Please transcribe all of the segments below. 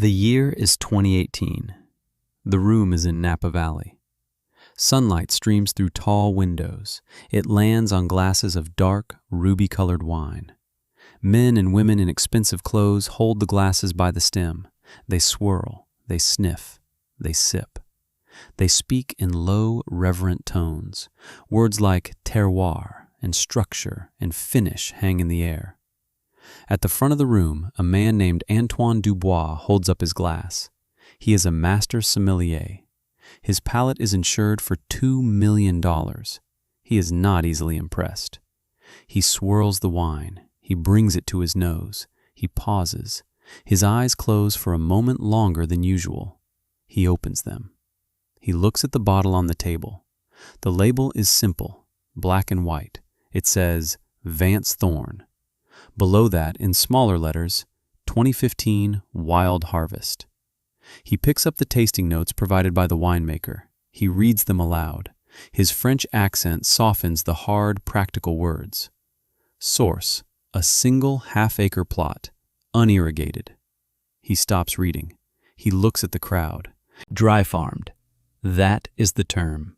The year is 2018. The room is in Napa Valley. Sunlight streams through tall windows. It lands on glasses of dark, ruby-colored wine. Men and women in expensive clothes hold the glasses by the stem. They swirl, they sniff, they sip. They speak in low, reverent tones. Words like terroir and structure and finish hang in the air. At the front of the room, a man named Antoine Dubois holds up his glass. He is a master sommelier. His palate is insured for $2 million. He is not easily impressed. He swirls the wine. He brings it to his nose. He pauses. His eyes close for a moment longer than usual. He opens them. He looks at the bottle on the table. The label is simple, black and white. It says, Vance Thorn. Below that, in smaller letters, 2015 Wild Harvest. He picks up the tasting notes provided by the winemaker. He reads them aloud. His French accent softens the hard, practical words. Source, a single half-acre plot, unirrigated. He stops reading. He looks at the crowd. Dry farmed. That is the term.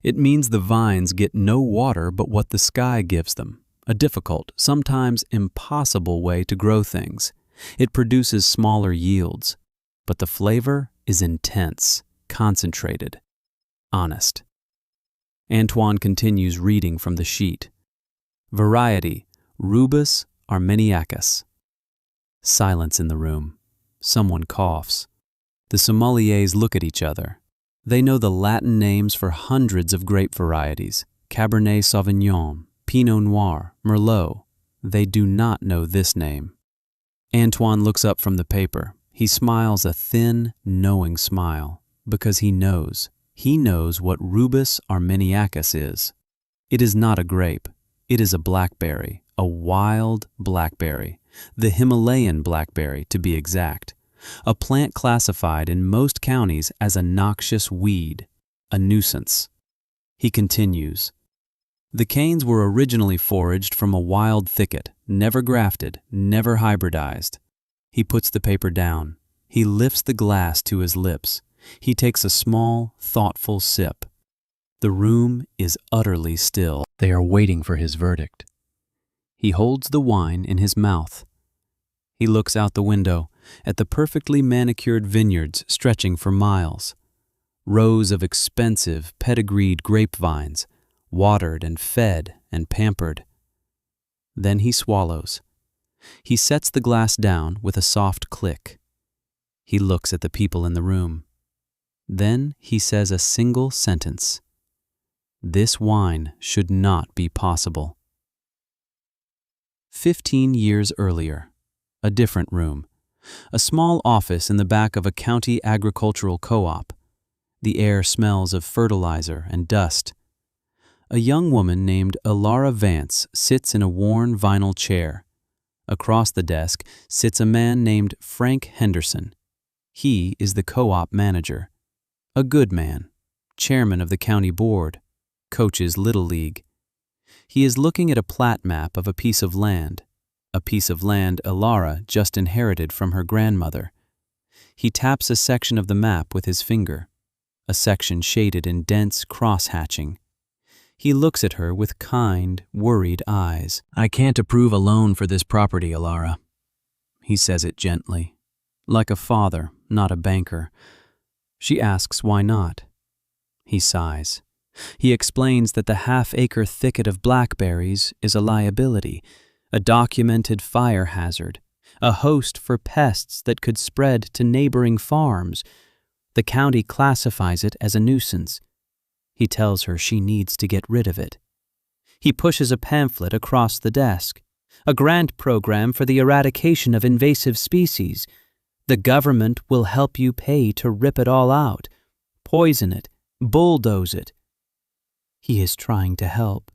It means the vines get no water but what the sky gives them. A difficult, sometimes impossible way to grow things. It produces smaller yields. But the flavor is intense, concentrated, honest. Antoine continues reading from the sheet. Variety, Rubus armeniacus. Silence in the room. Someone coughs. The sommeliers look at each other. They know the Latin names for hundreds of grape varieties, Cabernet Sauvignon, Pinot Noir, Merlot. They do not know this name. Antoine looks up from the paper. He smiles a thin, knowing smile, because he knows. He knows what Rubus armeniacus is. It is not a grape. It is a blackberry, a wild blackberry, the Himalayan blackberry to be exact, a plant classified in most counties as a noxious weed, a nuisance. He continues. The canes were originally foraged from a wild thicket, never grafted, never hybridized. He puts the paper down. He lifts the glass to his lips. He takes a small, thoughtful sip. The room is utterly still. They are waiting for his verdict. He holds the wine in his mouth. He looks out the window at the perfectly manicured vineyards stretching for miles. Rows of expensive, pedigreed grapevines, watered and fed and pampered. Then he swallows. He sets the glass down with a soft click. He looks at the people in the room. Then he says a single sentence. This wine should not be possible. 15 years earlier, a different room, a small office in the back of a county agricultural co-op. The air smells of fertilizer and dust. A young woman named Ilara Vance sits in a worn vinyl chair. Across the desk sits a man named Frank Henderson. He is the co-op manager. A good man, chairman of the county board, coaches Little League. He is looking at a plat map of a piece of land Ilara just inherited from her grandmother. He taps a section of the map with his finger, a section shaded in dense cross-hatching. He looks at her with kind, worried eyes. I can't approve a loan for this property, Ilara. He says it gently, like a father, not a banker. She asks why not. He sighs. He explains that the half-acre thicket of blackberries is a liability, a documented fire hazard, a host for pests that could spread to neighboring farms. The county classifies it as a nuisance. He tells her she needs to get rid of it. He pushes a pamphlet across the desk. A grant program for the eradication of invasive species. The government will help you pay to rip it all out, poison it, bulldoze it. He is trying to help.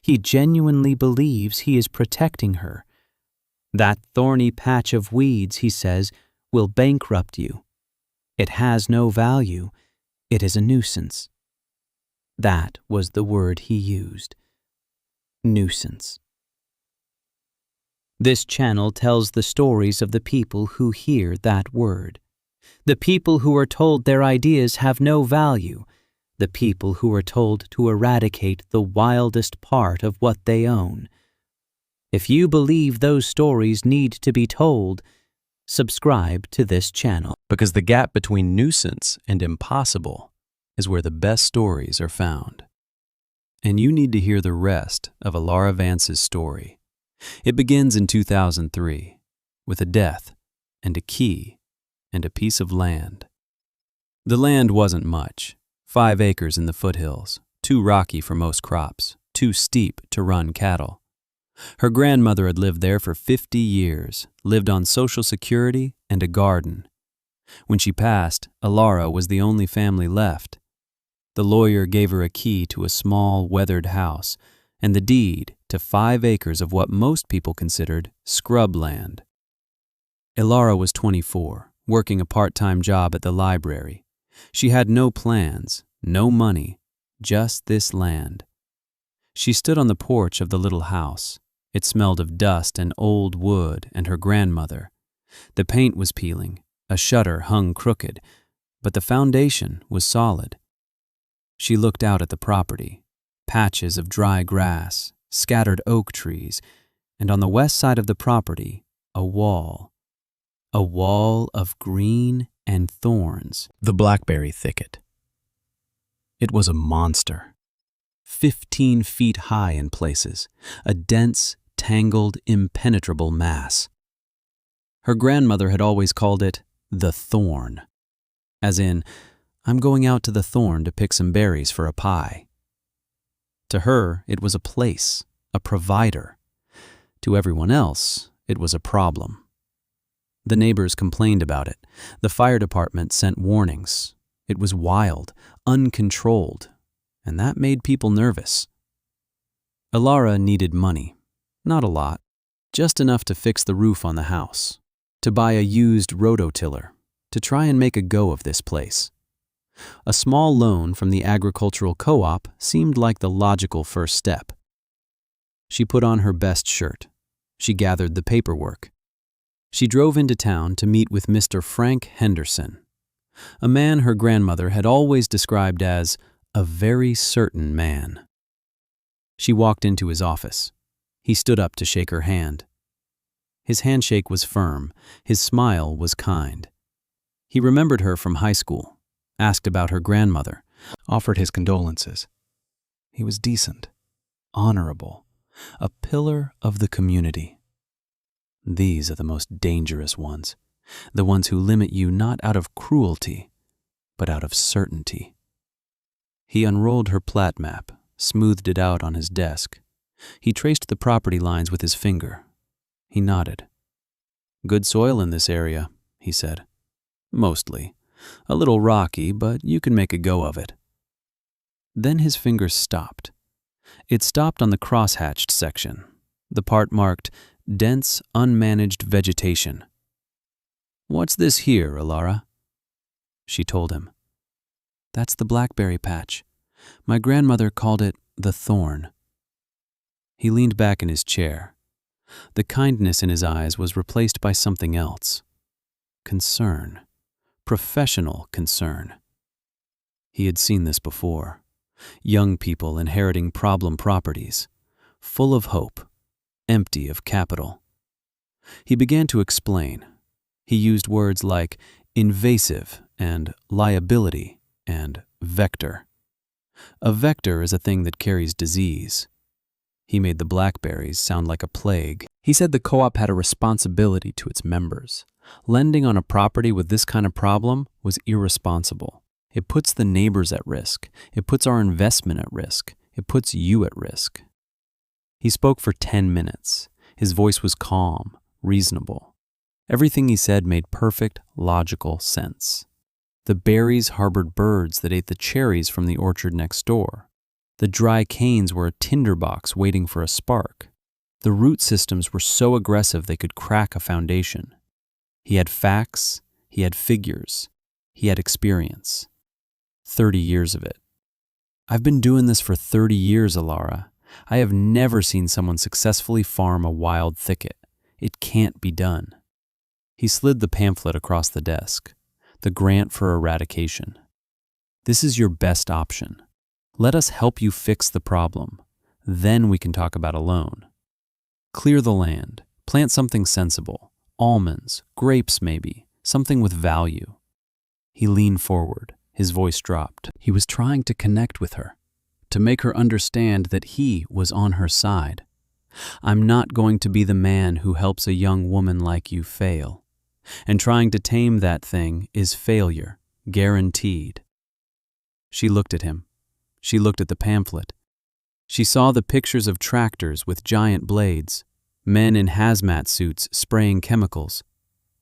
He genuinely believes he is protecting her. That thorny patch of weeds, he says, will bankrupt you. It has no value. It is a nuisance. That was the word he used. Nuisance. This channel tells the stories of the people who hear that word. The people who are told their ideas have no value. The people who are told to eradicate the wildest part of what they own. If you believe those stories need to be told, subscribe to this channel. Because the gap between nuisance and impossible is where the best stories are found. And you need to hear the rest of Alara Vance's story. It begins in 2003 with a death and a key and a piece of land. The land wasn't much, 5 acres in the foothills, too rocky for most crops, too steep to run cattle. Her grandmother had lived there for 50 years, lived on Social Security and a garden. When she passed, Alara was the only family left. The lawyer gave her a key to a small, weathered house and the deed to 5 acres of what most people considered scrub land. Alara was 24, working a part-time job at the library. She had no plans, no money, just this land. She stood on the porch of the little house. It smelled of dust and old wood and her grandmother. The paint was peeling, a shutter hung crooked, but the foundation was solid. She looked out at the property, patches of dry grass, scattered oak trees, and on the west side of the property, a wall of green and thorns. The blackberry thicket. It was a monster, 15 feet high in places, a dense, tangled, impenetrable mass. Her grandmother had always called it the thorn, as in, I'm going out to the thorn to pick some berries for a pie. To her, it was a place, a provider. To everyone else, it was a problem. The neighbors complained about it. The fire department sent warnings. It was wild, uncontrolled, and that made people nervous. Alara needed money. Not a lot, just enough to fix the roof on the house, to buy a used rototiller, to try and make a go of this place. A small loan from the agricultural co-op seemed like the logical first step. She put on her best shirt. She gathered the paperwork. She drove into town to meet with Mr. Frank Henderson, a man her grandmother had always described as a very certain man. She walked into his office. He stood up to shake her hand. His handshake was firm. His smile was kind. He remembered her from high school, asked about her grandmother, offered his condolences. He was decent, honorable, a pillar of the community. These are the most dangerous ones, the ones who limit you not out of cruelty, but out of certainty. He unrolled her plat map, smoothed it out on his desk. He traced the property lines with his finger. He nodded. Good soil in this area, he said. Mostly. A little rocky, but you can make a go of it. Then his finger stopped. It stopped on the crosshatched section, the part marked dense, unmanaged vegetation. What's this here, Alara? She told him. That's the blackberry patch. My grandmother called it the thorn. He leaned back in his chair. The kindness in his eyes was replaced by something else. Concern. Professional concern. He had seen this before. Young people inheriting problem properties, full of hope, empty of capital. He began to explain. He used words like invasive and liability and vector. A vector is a thing that carries disease. He made the blackberries sound like a plague. He said the co-op had a responsibility to its members. Lending on a property with this kind of problem was irresponsible. It puts the neighbors at risk. It puts our investment at risk. It puts you at risk. He spoke for 10 minutes. His voice was calm, reasonable. Everything he said made perfect, logical sense. The berries harbored birds that ate the cherries from the orchard next door. The dry canes were a tinderbox waiting for a spark. The root systems were so aggressive they could crack a foundation. He had facts, he had figures, he had experience. 30 years of it. I've been doing this for 30 years, Alara. I have never seen someone successfully farm a wild thicket. It can't be done. He slid the pamphlet across the desk. the grant for eradication. This is your best option. Let us help you fix the problem. Then we can talk about a loan. Clear the land. Plant something sensible. Almonds, grapes maybe, something with value. He leaned forward. His voice dropped. He was trying to connect with her, to make her understand that he was on her side. I'm not going to be the man who helps a young woman like you fail. And trying to tame that thing is failure, guaranteed. She looked at him. She looked at the pamphlet. She saw the pictures of tractors with giant blades, men in hazmat suits spraying chemicals.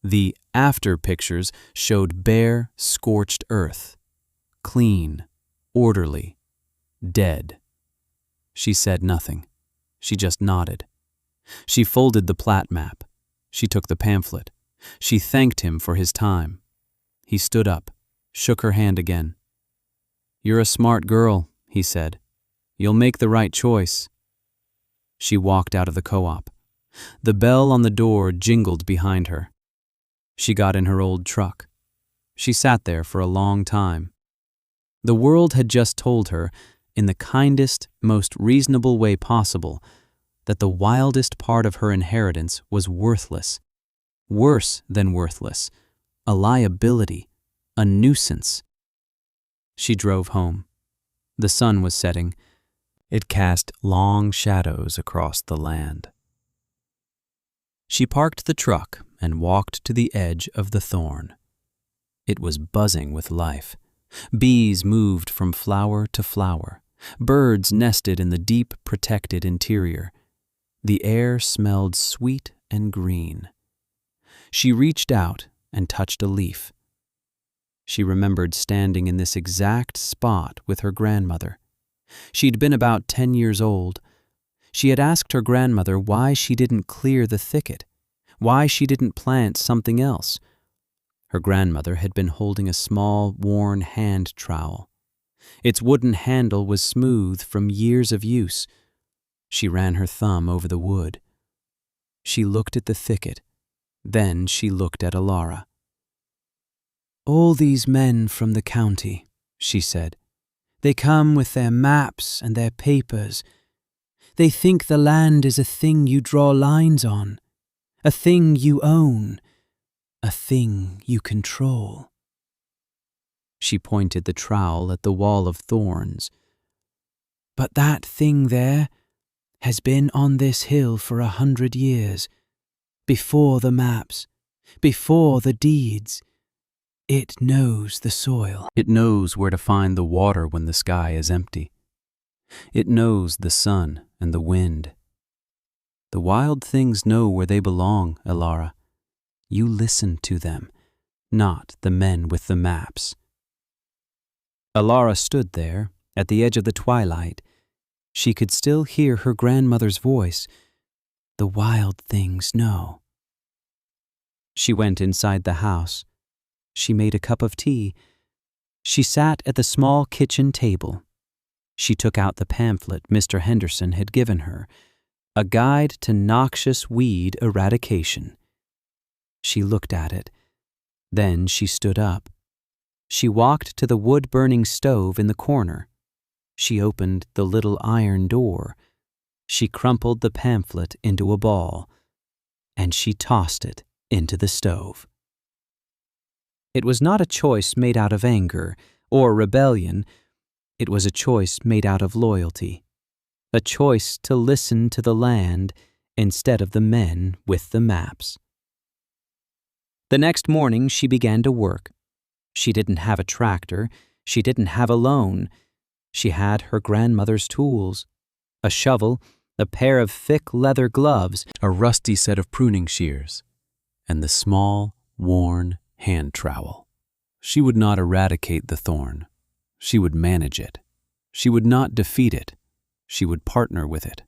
The after pictures showed bare, scorched earth. Clean, orderly, dead. She said nothing. She just nodded. She folded the plat map. She took the pamphlet. She thanked him for his time. He stood up, shook her hand again. "You're a smart girl," he said. "You'll make the right choice." She walked out of the co-op. The bell on the door jingled behind her. She got in her old truck. She sat there for a long time. The world had just told her, in the kindest, most reasonable way possible, that the wildest part of her inheritance was worthless. Worse than worthless. A liability. A nuisance. She drove home. The sun was setting. It cast long shadows across the land. She parked the truck and walked to the edge of the thorn. It was buzzing with life. Bees moved from flower to flower. Birds nested in the deep, protected interior. The air smelled sweet and green. She reached out and touched a leaf. She remembered standing in this exact spot with her grandmother. She'd been about 10 years old. She had asked her grandmother why she didn't clear the thicket, why she didn't plant something else. Her grandmother had been holding a small, worn hand trowel. Its wooden handle was smooth from years of use. She ran her thumb over the wood. She looked at the thicket. Then she looked at Alara. "All these men from the county," she said. "They come with their maps and their papers. They think the land is a thing you draw lines on, a thing you own, a thing you control." She pointed the trowel at the wall of thorns. "But that thing there has been on this hill for 100 years, before the maps, before the deeds. It knows the soil. It knows where to find the water when the sky is empty. It knows the sun and the wind. The wild things know where they belong, Alara. You listen to them, not the men with the maps." Alara stood there, at the edge of the twilight. She could still hear her grandmother's voice. "The wild things know." She went inside the house. She made a cup of tea. She sat at the small kitchen table. She took out the pamphlet Mr. Henderson had given her, A Guide to Noxious Weed Eradication. She looked at it. Then she stood up. She walked to the wood-burning stove in the corner. She opened the little iron door. She crumpled the pamphlet into a ball, and she tossed it into the stove. It was not a choice made out of anger or rebellion. It was a choice made out of loyalty, a choice to listen to the land instead of the men with the maps. The next morning she began to work. She didn't have a tractor. She didn't have a loan. She had her grandmother's tools, a shovel, a pair of thick leather gloves, a rusty set of pruning shears, and the small, worn hand trowel. She would not eradicate the thorn. She would manage it. She would not defeat it. She would partner with it.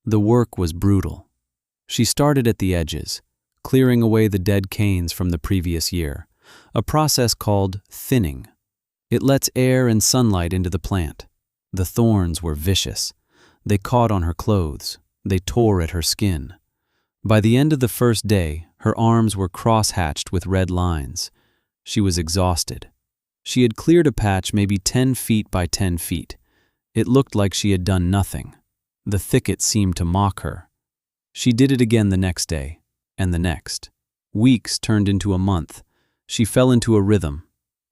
The work was brutal. She started at the edges, clearing away the dead canes from the previous year, a process called thinning. It lets air and sunlight into the plant. The thorns were vicious. They caught on her clothes. They tore at her skin. By the end of the first day, her arms were cross-hatched with red lines. She was exhausted. She had cleared a patch maybe 10 feet by 10 feet. It looked like she had done nothing. The thicket seemed to mock her. She did it again the next day, and the next. Weeks turned into a month. She fell into a rhythm.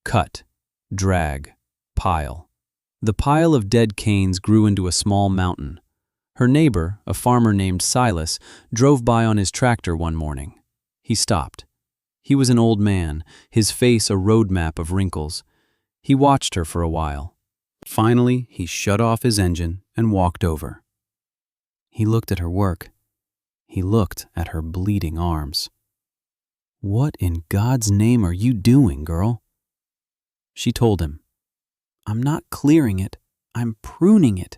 Cut, drag, pile. The pile of dead canes grew into a small mountain. Her neighbor, a farmer named Silas, drove by on his tractor one morning. He stopped. He was an old man, his face a road map of wrinkles. He watched her for a while. Finally, he shut off his engine and walked over. He looked at her work. He looked at her bleeding arms. "What in God's name are you doing, girl?" She told him. "I'm not clearing it. I'm pruning it."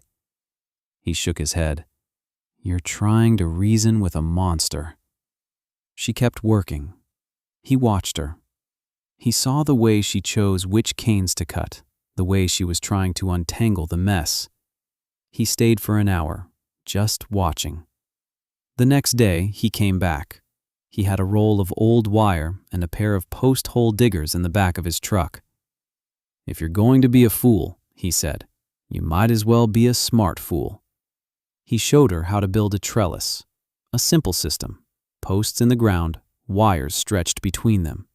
He shook his head. "You're trying to reason with a monster." She kept working. He watched her. He saw the way she chose which canes to cut, the way she was trying to untangle the mess. He stayed for an hour, just watching. The next day, he came back. He had a roll of old wire and a pair of post-hole diggers in the back of his truck. "If you're going to be a fool," he said, "you might as well be a smart fool." He showed her how to build a trellis, a simple system, posts in the ground, wires stretched between them.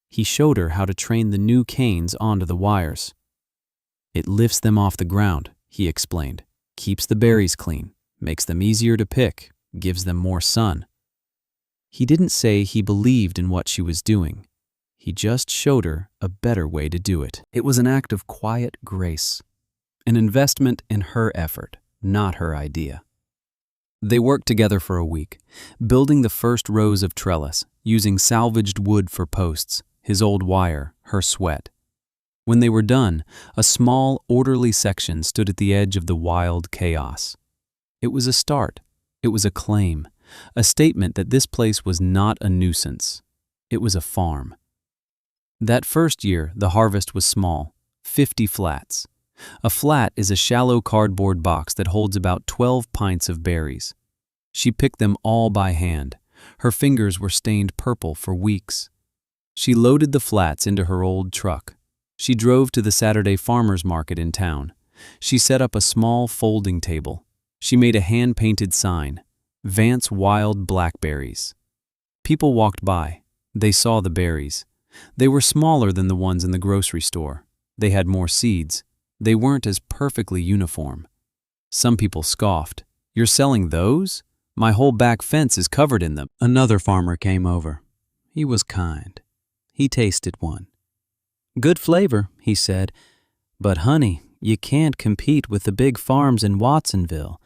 He showed her how to train the new canes onto the wires. "It lifts them off the ground," he explained, "keeps the berries clean, makes them easier to pick, gives them more sun." He didn't say he believed in what she was doing. He just showed her a better way to do it. It was an act of quiet grace, an investment in her effort, not her idea. They worked together for a week, building the first rows of trellis, using salvaged wood for posts, his old wire, her sweat. When they were done, a small, orderly section stood at the edge of the wild chaos. It was a start. It was a claim, a statement that this place was not a nuisance. It was a farm. That first year, the harvest was small, 50 flats. A flat is a shallow cardboard box that holds about 12 pints of berries. She picked them all by hand. Her fingers were stained purple for weeks. She loaded the flats into her old truck. She drove to the Saturday farmers market in town. She set up a small folding table. She made a hand-painted sign, "Vance Wild Blackberries." People walked by. They saw the berries. They were smaller than the ones in the grocery store. They had more seeds. They weren't as perfectly uniform. Some people scoffed. "You're selling those? My whole back fence is covered in them." Another farmer came over. He was kind. He tasted one. "Good flavor," he said, "but honey, you can't compete with the big farms in Watsonville.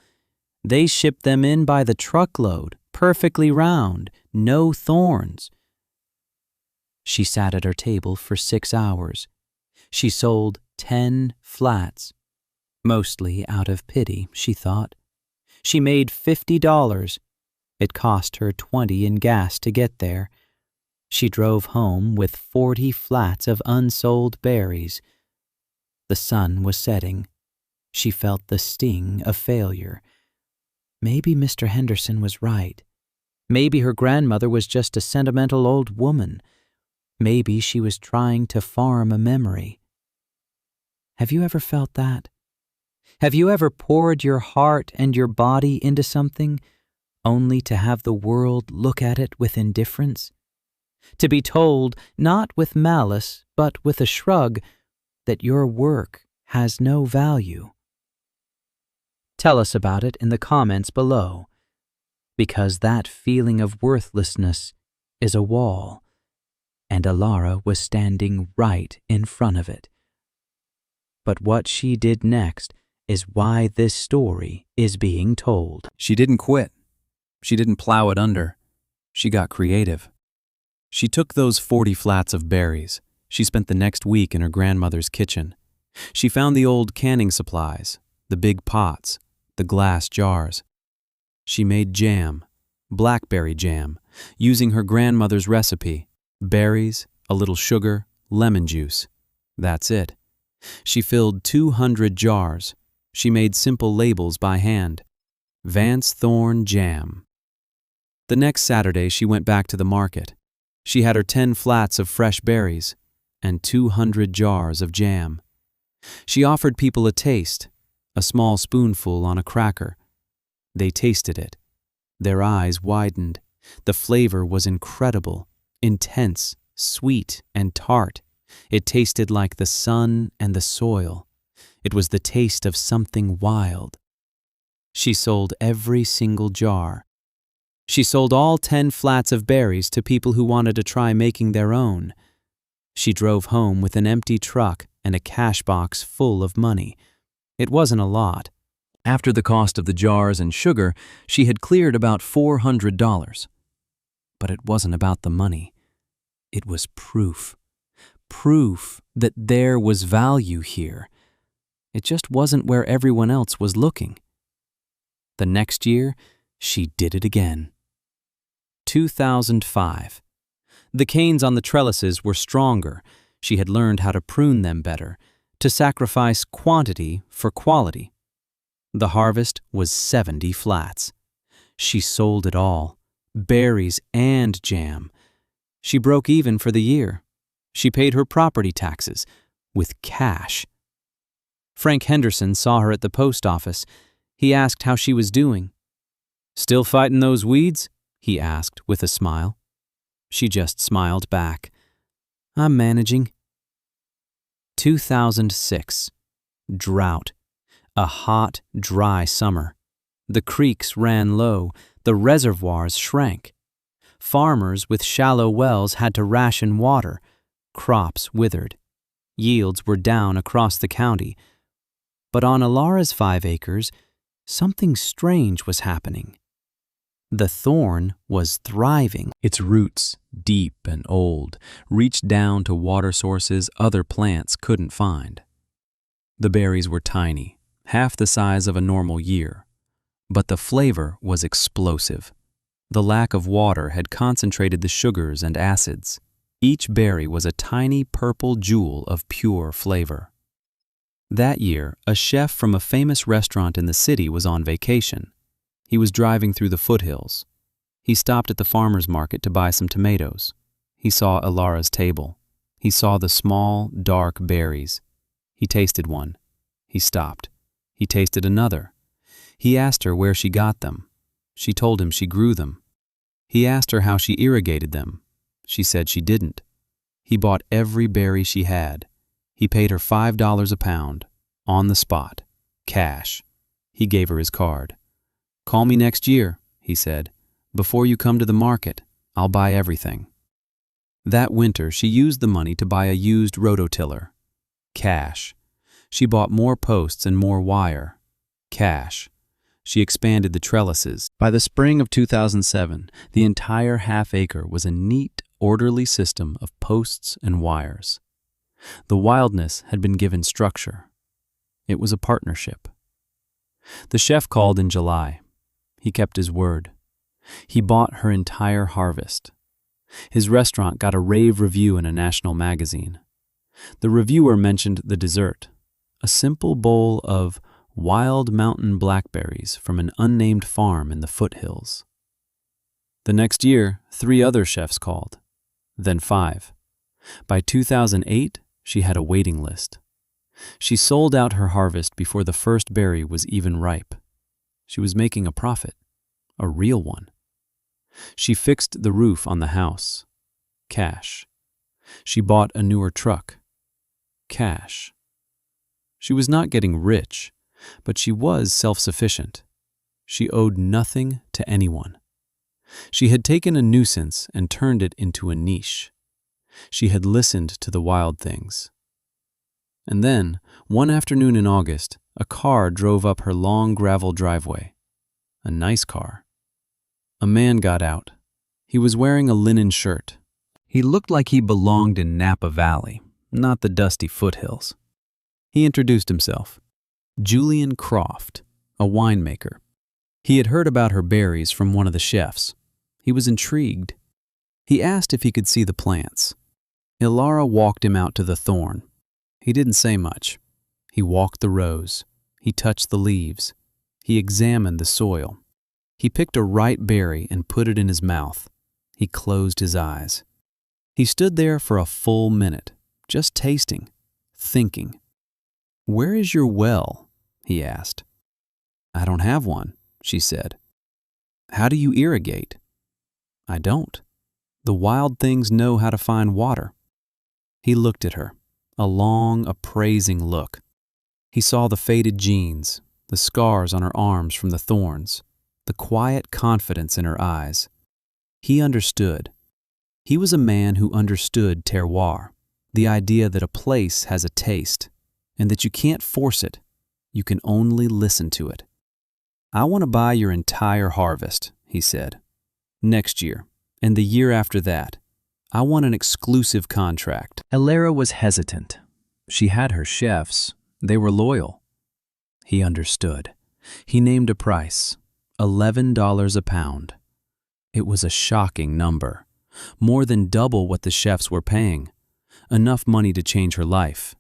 They ship them in by the truckload, perfectly round, no thorns." She sat at her table for 6 hours. She sold 10 flats. Mostly out of pity, she thought. She made $50. It cost her $20 in gas to get there. She drove home with 40 flats of unsold berries. The sun was setting. She felt the sting of failure. Maybe Mr. Henderson was right. Maybe her grandmother was just a sentimental old woman. Maybe she was trying to farm a memory. Have you ever felt that? Have you ever poured your heart and your body into something, only to have the world look at it with indifference? To be told, not with malice, but with a shrug, that your work has no value? Tell us about it in the comments below, because that feeling of worthlessness is a wall, and Alara was standing right in front of it. But what she did next is why this story is being told. She didn't quit. She didn't plow it under. She got creative. She took those 40 flats of berries. She spent the next week in her grandmother's kitchen. She found the old canning supplies, the big pots, the glass jars. She made jam, blackberry jam, using her grandmother's recipe: berries, a little sugar, lemon juice. That's it. She filled 200 jars. She made simple labels by hand. Vance Thorn Jam. The next Saturday, she went back to the market. She had her 10 flats of fresh berries. and 200 jars of jam. She offered people a taste, a small spoonful on a cracker. They tasted it. Their eyes widened. The flavor was incredible, intense, sweet, and tart. It tasted like the sun and the soil. It was the taste of something wild. She sold every single jar. She sold all 10 flats of berries to people who wanted to try making their own. She drove home with an empty truck and a cash box full of money. It wasn't a lot. After the cost of the jars and sugar, she had cleared about $400. But it wasn't about the money. It was proof. Proof that there was value here. It just wasn't where everyone else was looking. The next year, she did it again. 2005. The canes on the trellises were stronger. She had learned how to prune them better, to sacrifice quantity for quality. The harvest was 70 flats. She sold it all, berries and jam. She broke even for the year. She paid her property taxes with cash. Frank Henderson saw her at the post office. He asked how she was doing. "Still fighting those weeds?" he asked with a smile. She just smiled back. "I'm managing." 2006. Drought. A hot, dry summer. The creeks ran low. The reservoirs shrank. Farmers with shallow wells had to ration water. Crops withered. Yields were down across the county. But on Alara's 5 acres, something strange was happening. The thorn was thriving. Its roots, deep and old, reached down to water sources other plants couldn't find. The berries were tiny, half the size of a normal year, but the flavor was explosive. The lack of water had concentrated the sugars and acids. Each berry was a tiny purple jewel of pure flavor. That year, a chef from a famous restaurant in the city was on vacation. He was driving through the foothills. He stopped at the farmer's market to buy some tomatoes. He saw Alara's table. He saw the small, dark berries. He tasted one. He stopped. He tasted another. He asked her where she got them. She told him she grew them. He asked her how she irrigated them. She said she didn't. He bought every berry she had. He paid her $5 a pound, on the spot, cash. He gave her his card. "Call me next year," he said. "Before you come to the market, I'll buy everything." That winter, she used the money to buy a used rototiller. Cash. She bought more posts and more wire. Cash. She expanded the trellises. By the spring of 2007, the entire half-acre was a neat, orderly system of posts and wires. The wildness had been given structure. It was a partnership. The chef called in July. He kept his word. He bought her entire harvest. His restaurant got a rave review in a national magazine. The reviewer mentioned the dessert, a simple bowl of wild mountain blackberries from an unnamed farm in the foothills. The next year, 3 other chefs called, then 5. By 2008, she had a waiting list. She sold out her harvest before the first berry was even ripe. She was making a profit, a real one. She fixed the roof on the house. Cash. She bought a newer truck. Cash. She was not getting rich, but she was self-sufficient. She owed nothing to anyone. She had taken a nuisance and turned it into a niche. She had listened to the wild things. And then, one afternoon in August, a car drove up her long gravel driveway. A nice car. A man got out. He was wearing a linen shirt. He looked like he belonged in Napa Valley, not the dusty foothills. He introduced himself. Julian Croft, a winemaker. He had heard about her berries from one of the chefs. He was intrigued. He asked if he could see the plants. Alara walked him out to the thorn. He didn't say much. He walked the rows. He touched the leaves. He examined the soil. He picked a ripe berry and put it in his mouth. He closed his eyes. He stood there for a full minute, just tasting, thinking. "Where is your well?" he asked. "I don't have one," she said. "How do you irrigate?" "I don't. The wild things know how to find water." He looked at her, a long, appraising look. He saw the faded jeans, the scars on her arms from the thorns, the quiet confidence in her eyes. He understood. He was a man who understood terroir, the idea that a place has a taste, and that you can't force it, you can only listen to it. "I want to buy your entire harvest," he said. "Next year, and the year after that. I want an exclusive contract." Elara was hesitant. She had her chefs. They were loyal. He understood. He named a price, $11 a pound. It was a shocking number, more than double what the chefs were paying, enough money to change her life.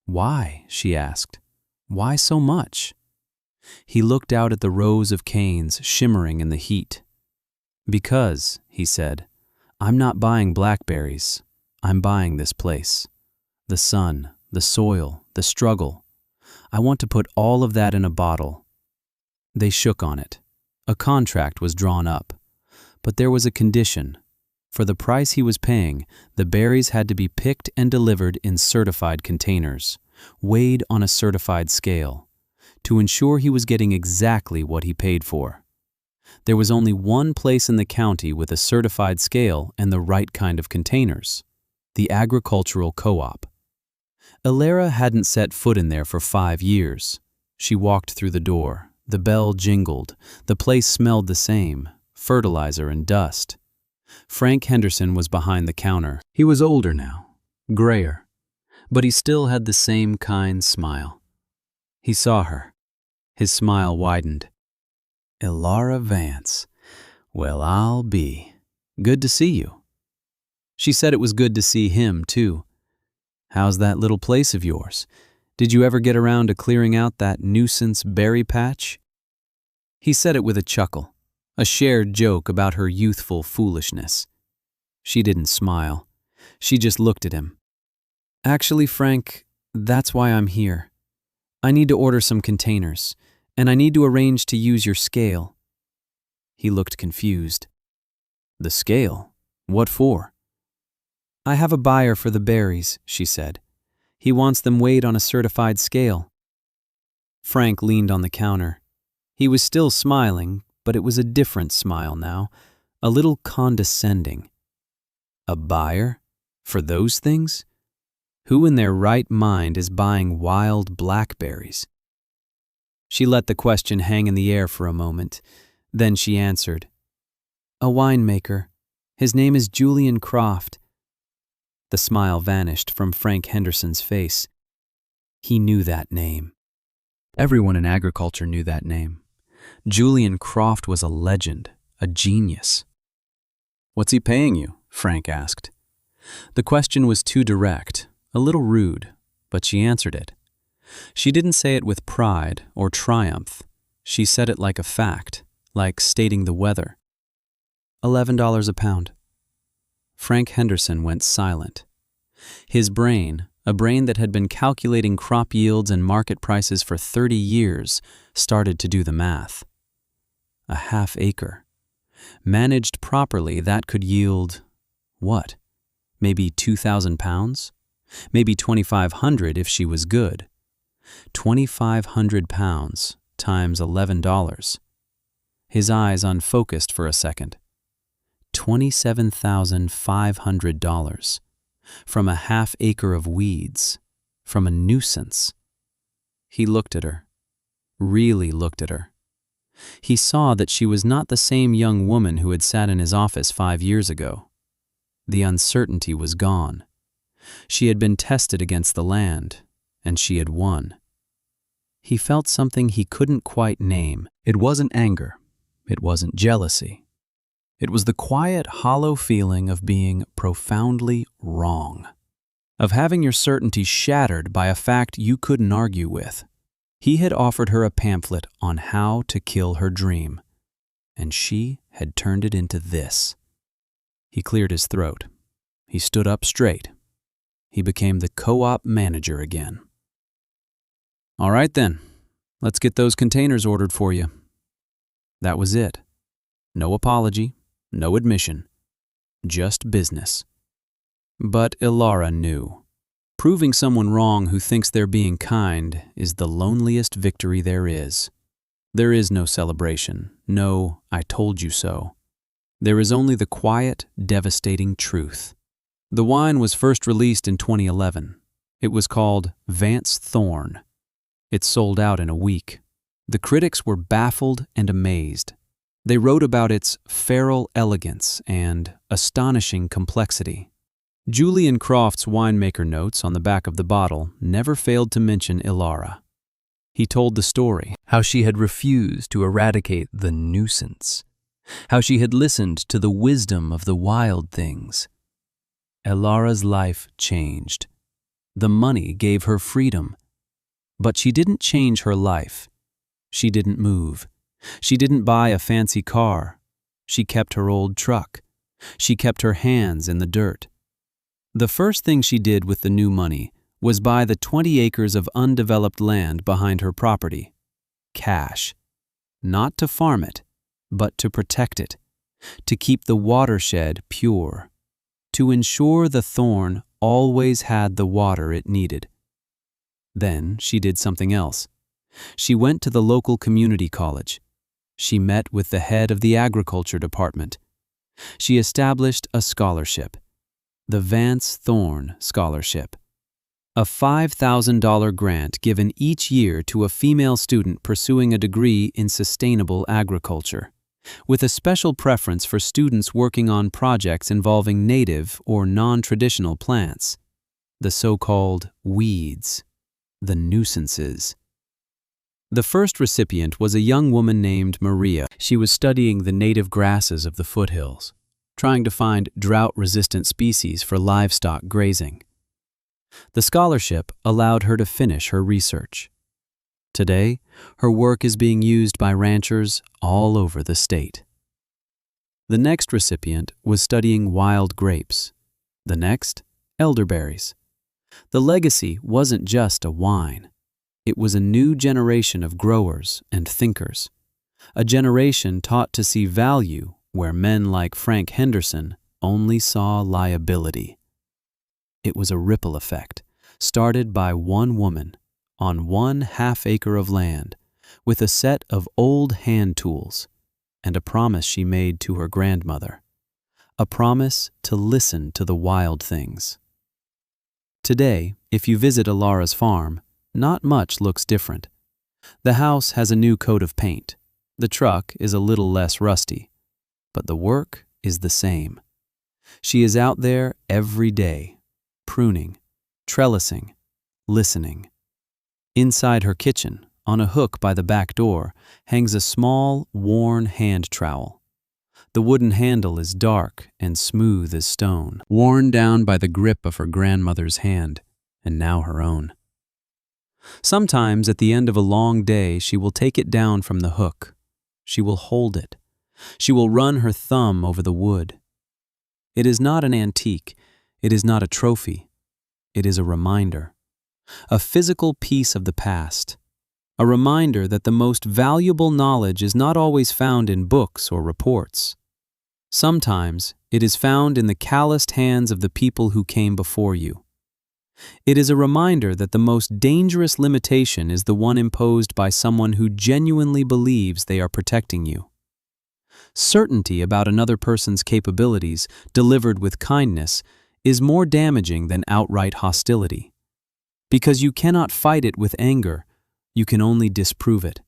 "Why?" she asked. "Why so much?" He looked out at the rows of canes shimmering in the heat. "Because," he said, "I'm not buying Blackberries. I'm buying this place. The sun, the soil, the struggle. I want to put all of that in a bottle." They shook on it. A contract was drawn up. But there was a condition. For the price he was paying, the berries had to be picked and delivered in certified containers, weighed on a certified scale, to ensure he was getting exactly what he paid for. There was only one place in the county with a certified scale and the right kind of containers: the agricultural co-op. Elara hadn't set foot in there for 5 years. She walked through the door. The bell jingled. The place smelled the same: fertilizer and dust. Frank Henderson was behind the counter. He was older now, grayer, but he still had the same kind smile. He saw her. His smile widened. "Elara Vance. Well, I'll be. Good to see you." She said it was good to see him, too. "How's that little place of yours? Did you ever get around to clearing out that Nuisance berry patch?" He said it with a chuckle, a shared joke about her youthful foolishness. She didn't smile. She just looked at him. "Actually, Frank, that's why I'm here. I need to order some containers, and I need to arrange to use your scale." He looked confused. "The scale? What for?" "I have a buyer for the berries," she said. "He wants them weighed on a certified scale." Frank leaned on the counter. He was still smiling, but it was a different smile now, a little condescending. "A buyer? For those things? Who in their right mind is buying wild blackberries?" She let the question hang in the air for a moment. Then she answered, "A winemaker. His name is Julian Croft." The smile vanished from Frank Henderson's face. He knew that name. Everyone in agriculture knew that name. Julian Croft was a legend, a genius. "What's he paying you?" Frank asked. The question was too direct, a little rude, but she answered it. She didn't say it with pride or triumph. She said it like a fact, like stating the weather. $11 a pound. Frank Henderson went silent. His brain, a brain that had been calculating crop yields and market prices for 30 years, started to do the math. A half acre. Managed properly, that could yield, what? Maybe 2,000 pounds? Maybe 2,500 if she was good. 2,500 pounds times $11. His eyes unfocused for a second. $27,500. From a half acre of weeds. From a nuisance. He looked at her. Really looked at her. He saw that she was not the same young woman who had sat in his office 5 years ago. The uncertainty was gone. She had been tested against the land, and she had won. He felt something he couldn't quite name. It wasn't anger. It wasn't jealousy. It was the quiet, hollow feeling of being profoundly wrong, of having your certainty shattered by a fact you couldn't argue with. He had offered her a pamphlet on how to kill her dream, and she had turned it into this. He cleared his throat. He stood up straight. he became the co-op manager again. All right then, let's get those containers ordered for you. That was it. No apology, no admission, just business. But Ilara knew. Proving someone wrong who thinks they're being kind is the loneliest victory there is. There is no celebration, no "I told you so." There is only the quiet, devastating truth. The wine was first released in 2011. It was called Vance Thorn. It sold out in a week. The critics were baffled and amazed. They wrote about its feral elegance and astonishing complexity. Julian Croft's winemaker notes on the back of the bottle never failed to mention Ilara. He told the story, how she had refused to eradicate the nuisance, how she had listened to the wisdom of the wild things. Ilara's life changed. The money gave her freedom. But she didn't change her life. She didn't move. She didn't buy a fancy car. She kept her old truck. She kept her hands in the dirt. The first thing she did with the new money was buy the 20 acres of undeveloped land behind her property. Cash. Not to farm it, but to protect it, to keep the watershed pure, to ensure the thorn always had the water it needed. Then she did something else. She went to the local community college. She met with the head of the agriculture department. She established a scholarship, the Vance Thorn Scholarship, a $5,000 grant given each year to a female student pursuing a degree in sustainable agriculture, with a special preference for students working on projects involving native or non-traditional plants, the so-called weeds, the nuisances. The first recipient was a young woman named Maria. She was studying the native grasses of the foothills, trying to find drought-resistant species for livestock grazing. The scholarship allowed her to finish her research. Today, her work is being used by ranchers all over the state. The next recipient was studying wild grapes. The next, elderberries. The legacy wasn't just a wine. It was a new generation of growers and thinkers, a generation taught to see value where men like Frank Henderson only saw liability. It was a ripple effect, started by one woman on 1/2 acre of land with a set of old hand tools and a promise she made to her grandmother, a promise to listen to the wild things. Today, if you visit Ilara's farm, not much looks different. The house has a new coat of paint. The truck is a little less rusty, but the work is the same. She is out there every day, pruning, trellising, listening. Inside her kitchen, on a hook by the back door, hangs a small, worn hand trowel. The wooden handle is dark and smooth as stone, worn down by the grip of her grandmother's hand, and now her own. Sometimes at the end of a long day, she will take it down from the hook. She will hold it. She will run her thumb over the wood. It is not an antique. It is not a trophy. It is a reminder, a physical piece of the past, a reminder that the most valuable knowledge is not always found in books or reports. Sometimes it is found in the calloused hands of the people who came before you. It is a reminder that the most dangerous limitation is the one imposed by someone who genuinely believes they are protecting you. Certainty about another person's capabilities, delivered with kindness, is more damaging than outright hostility. Because you cannot fight it with anger, you can only disprove it.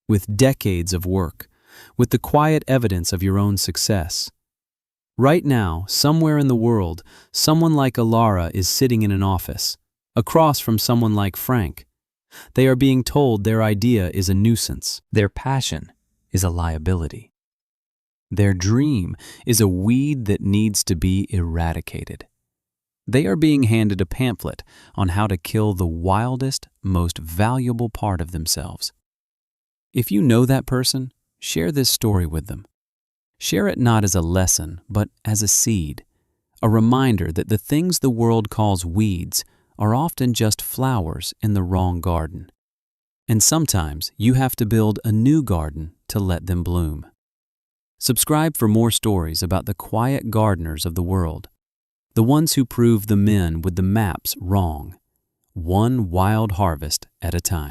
With decades of work, with the quiet evidence of your own success. Right now, somewhere in the world, someone like Ilara is sitting in an office, across from someone like Frank. They are being told their idea is a nuisance. Their passion is a liability. Their dream is a weed that needs to be eradicated. They are being handed a pamphlet on how to kill the wildest, most valuable part of themselves. If you know that person, share this story with them. Share it not as a lesson, but as a seed, a reminder that the things the world calls weeds are often just flowers in the wrong garden. And sometimes you have to build a new garden to let them bloom. Subscribe for more stories about the quiet gardeners of the world, the ones who prove the men with the maps wrong, one wild harvest at a time.